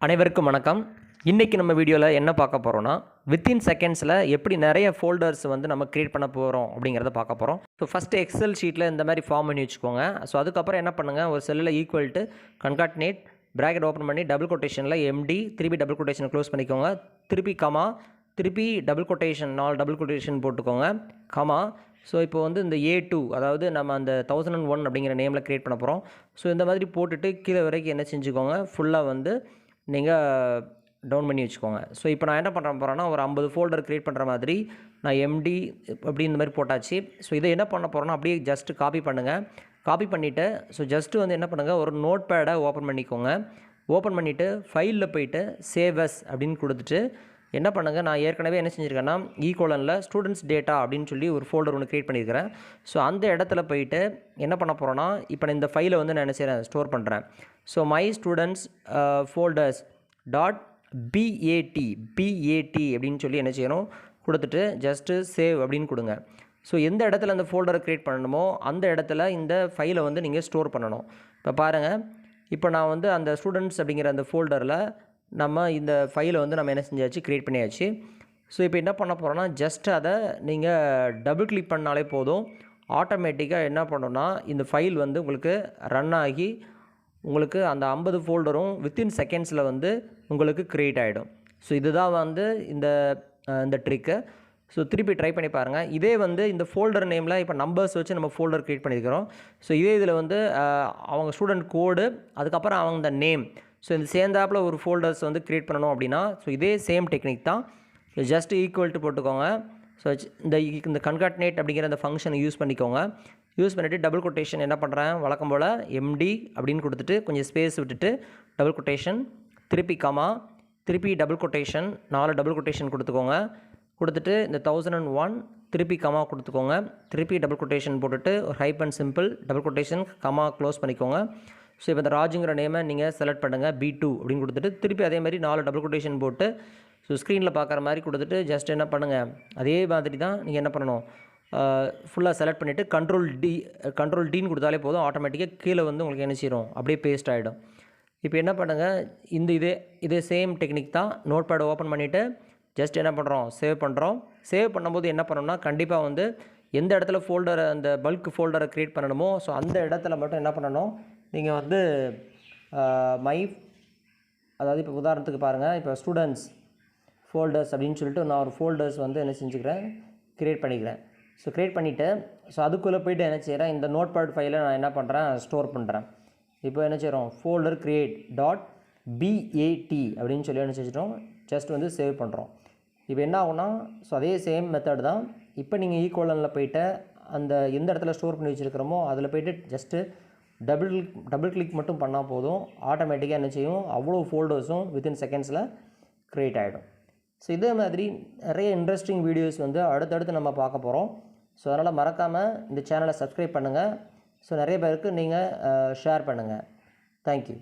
அனைவருக்கும் வணக்கம். இன்றைக்கி நம்ம வீடியோவில் என்ன பார்க்க போகிறோன்னா, வித்தின் செகண்ட்ஸில் எப்படி நிறைய ஃபோல்டர்ஸ் வந்து நம்ம க்ரியேட் பண்ண போகிறோம் அப்படிங்கிறத பார்க்க போகிறோம். ஸோ ஃபஸ்ட்டு எக்ஸல் ஷீட்டில் இந்த மாதிரி ஃபார்ம் பண்ணி வச்சுக்கோங்க. ஸோ அதுக்கப்புறம் என்ன பண்ணுங்கள், ஒரு செல்லில் ஈக்குவல் டு கன்காட்னேட் ப்ராக்கெட் ஓப்பன் பண்ணி டபுள் கொட்டேஷனில் எம்டி திருப்பி டபுள் கொட்டேஷன் க்ளோஸ் பண்ணிக்கோங்க. திருப்பி கமா திருப்பி டபுள் கொட்டேஷன் 4 டபுள் கொட்டேஷன் போட்டுக்கோங்க கமா. ஸோ இப்போ வந்து இந்த A2 அதாவது நம்ம அந்த 1001 அப்படிங்கிற நேமில் க்ரியேட் பண்ண போகிறோம். ஸோ இந்த மாதிரி போட்டுட்டு கீழே வரைக்கும் என்ன செஞ்சுக்கோங்க, ஃபுல்லாக வந்து நீங்கள் டவுன் பண்ணி வச்சுக்கோங்க. ஸோ இப்போ நான் என்ன பண்ண போகிறேன்னா, ஒரு 50 ஃபோல்டர் க்ரியேட் பண்ணுற மாதிரி நான் எம்டி அப்படி இந்த மாதிரி போட்டாச்சு. ஸோ இதை என்ன பண்ண போகிறோன்னா, அப்படியே ஜஸ்ட்டு காப்பி பண்ணுங்கள். காப்பி பண்ணிவிட்டு ஸோ ஜஸ்ட்டு வந்து என்ன பண்ணுங்கள், ஒரு நோட் பேடை ஓப்பன் பண்ணிக்கோங்க. ஓப்பன் பண்ணிவிட்டு ஃபைலில் போய்ட்டு சேவ் அஸ் அப்படின்னு கொடுத்துட்டு என்ன பண்ணுங்கள், நான் ஏற்கனவே என்ன செஞ்சுருக்கேன்னா ஈக்குவலனில் ஸ்டூடெண்ட்ஸ் டேட்டா அப்படின்னு சொல்லி ஒரு ஃபோல்டர் ஒன்று க்ரியேட் பண்ணியிருக்கிறேன். ஸோ அந்த இடத்துல போய்ட்டு என்ன பண்ண போகிறோன்னா, இப்போ நான் இந்த ஃபைலை வந்து நான் என்ன செய்கிறேன், ஸ்டோர் பண்ணுறேன். So my students folders dot PAT அப்படின்னு சொல்லி என்ன செய்யணும் கொடுத்துட்டு ஜஸ்ட்டு சேவ் அப்படின்னு கொடுங்க. ஸோ எந்த இடத்துல அந்த ஃபோல்டரை க்ரியேட் பண்ணணுமோ அந்த இடத்துல இந்த ஃபைலை வந்து நீங்கள் ஸ்டோர் பண்ணணும். இப்போ பாருங்கள், இப்போ நான் வந்து அந்த ஸ்டூடெண்ட்ஸ் அப்படிங்கிற அந்த ஃபோல்டரில் நம்ம இந்த ஃபைலை வந்து நம்ம என்ன செஞ்சாச்சு, க்ரியேட் பண்ணியாச்சு. ஸோ இப்போ என்ன பண்ண போகிறோன்னா, ஜஸ்ட் அதை நீங்கள் டபுள் கிளிக் பண்ணாலே போதும், ஆட்டோமேட்டிக்காக என்ன பண்ணணும்னா இந்த ஃபைல் வந்து உங்களுக்கு ரன் ஆகி உங்களுக்கு அந்த 50 ஃபோல்டரும் வித்தின் செகண்ட்ஸில் வந்து உங்களுக்கு க்ரியேட் ஆகிடும். ஸோ இதுதான் வந்து இந்த ட்ரிக்கு. ஸோ திருப்பி ட்ரை பண்ணி பாருங்கள். இதே வந்து இந்த ஃபோல்டர் நேமில் இப்போ நம்பர்ஸ் வச்சு நம்ம ஃபோல்டர் க்ரியேட் பண்ணியிருக்கிறோம். ஸோ இதே இதில் வந்து அவங்க ஸ்டூடெண்ட் கோடு அதுக்கப்புறம் அவங்க நேம், ஸோ இந்த சேர்ந்தாப்பில் ஒரு ஃபோல்டர்ஸ் வந்து க்ரியேட் பண்ணணும் அப்படின்னா ஸோ இதே சேம் டெக்னிக் தான். ஸோ ஜஸ்ட் ஈக்குவல் டு போட்டுக்கோங்க. ஸோ இந்த கன்காட்னேட் அப்படிங்கிற அந்த ஃபங்க்ஷனை யூஸ் பண்ணிக்கோங்க. யூஸ் பண்ணிவிட்டு டபுள் கொட்டேஷன் என்ன பண்ணுறேன், வழக்கம் போல் எம்டி அப்படின்னு கொடுத்துட்டு கொஞ்சம் ஸ்பேஸ் விட்டுட்டு டபுள் கொட்டேஷன் திருப்பி கமா திருப்பி டபுள் கொட்டேஷன் 4 டபுள் கொட்டேஷன் கொடுத்துட்டு இந்த 1001 திருப்பி கமா கொடுத்துக்கோங்க. திருப்பி டபுள் கொட்டேஷன் போட்டுட்டு ஒரு hyphen simple double quotation comma close பண்ணிக்கோங்க. ஸோ இப்போ இந்த ராஜுங்கிற நேமை நீங்கள் செலக்ட் பண்ணுங்கள், B2 அப்படின்னு கொடுத்துட்டு திருப்பி அதே மாதிரி 4 டபுள் கொட்டேஷன் போட்டு ஸோ ஸ்க்ரீனில் பார்க்குற மாதிரி கொடுத்துட்டு ஜஸ்ட் என்ன பண்ணுங்கள், அதே மாதிரி தான் நீங்கள் என்ன பண்ணணும், ஃபுல்லாக செலக்ட் பண்ணிவிட்டு கண்ட்ரோல் டின்னு கொடுத்தாலே போதும், ஆட்டோமேட்டிக்காக கீழே வந்து உங்களுக்கு என்ன செய்யும், அப்படியே பேஸ்ட் ஆகிடும். இப்போ என்ன பண்ணுங்கள், இதே சேம் டெக்னிக் தான். நோட் பேட் ஓப்பன் பண்ணிவிட்டு ஜஸ்ட் என்ன பண்ணுறோம், சேவ் பண்ணுறோம். சேவ் பண்ணும்போது என்ன பண்ணணும்னா, கண்டிப்பாக வந்து எந்த இடத்துல ஃபோல்டரை அந்த பல்க் ஃபோல்டரை க்ரியேட் பண்ணணுமோ ஸோ அந்த இடத்துல மட்டும் என்ன பண்ணணும், நீங்கள் வந்து அதாவது இப்போ உதாரணத்துக்கு பாருங்கள், இப்போ ஸ்டூடெண்ட்ஸ் ஃபோல்டர்ஸ் அப்படின்னு சொல்லிட்டு நான் ஒரு ஃபோல்டர்ஸ் வந்து என்ன செஞ்சுக்கிறேன், க்ரியேட் பண்ணிக்கிறேன். ஸோ க்ரியேட் பண்ணிவிட்டு ஸோ அதுக்குள்ளே போய்ட்டு என்ன செய்கிறேன், இந்த நோட் பேட் ஃபைலை நான் என்ன பண்ணுறேன், ஸ்டோர் பண்ணுறேன். இப்போ என்ன செய்கிறோம், ஃபோல்டர் க்ரியேட் டாட் பிஏடி அப்படின்னு சொல்லி என்ன செஞ்சிட்டோம், ஜஸ்ட் வந்து சேவ் பண்ணுறோம். இப்போ என்ன ஆகும்னா, ஸோ அதே சேம் மெத்தட் தான். இப்போ நீங்கள் ஈக்குவலனில் போய்ட்டு அந்த எந்த இடத்துல ஸ்டோர் பண்ணி வச்சுருக்கிறோமோ அதில் போய்ட்டு ஜஸ்ட்டு டபுள் கிளிக் மட்டும் பண்ணால் போதும், ஆட்டோமேட்டிக்காக என்ன செய்யும், அவ்வளோ ஃபோல்டர்ஸும் வித்தின் செகண்ட்ஸில் க்ரியேட் ஆகிடும். ஸோ இதே மாதிரி நிறைய இன்ட்ரெஸ்டிங் வீடியோஸ் வந்து அடுத்தடுத்து நம்ம பார்க்க போகிறோம். ஸோ அதனால் மறக்காமல் இந்த சேனலை சப்ஸ்கிரைப் பண்ணுங்கள். ஸோ நிறைய பேருக்கு நீங்கள் ஷேர் பண்ணுங்கள். தேங்க்யூ.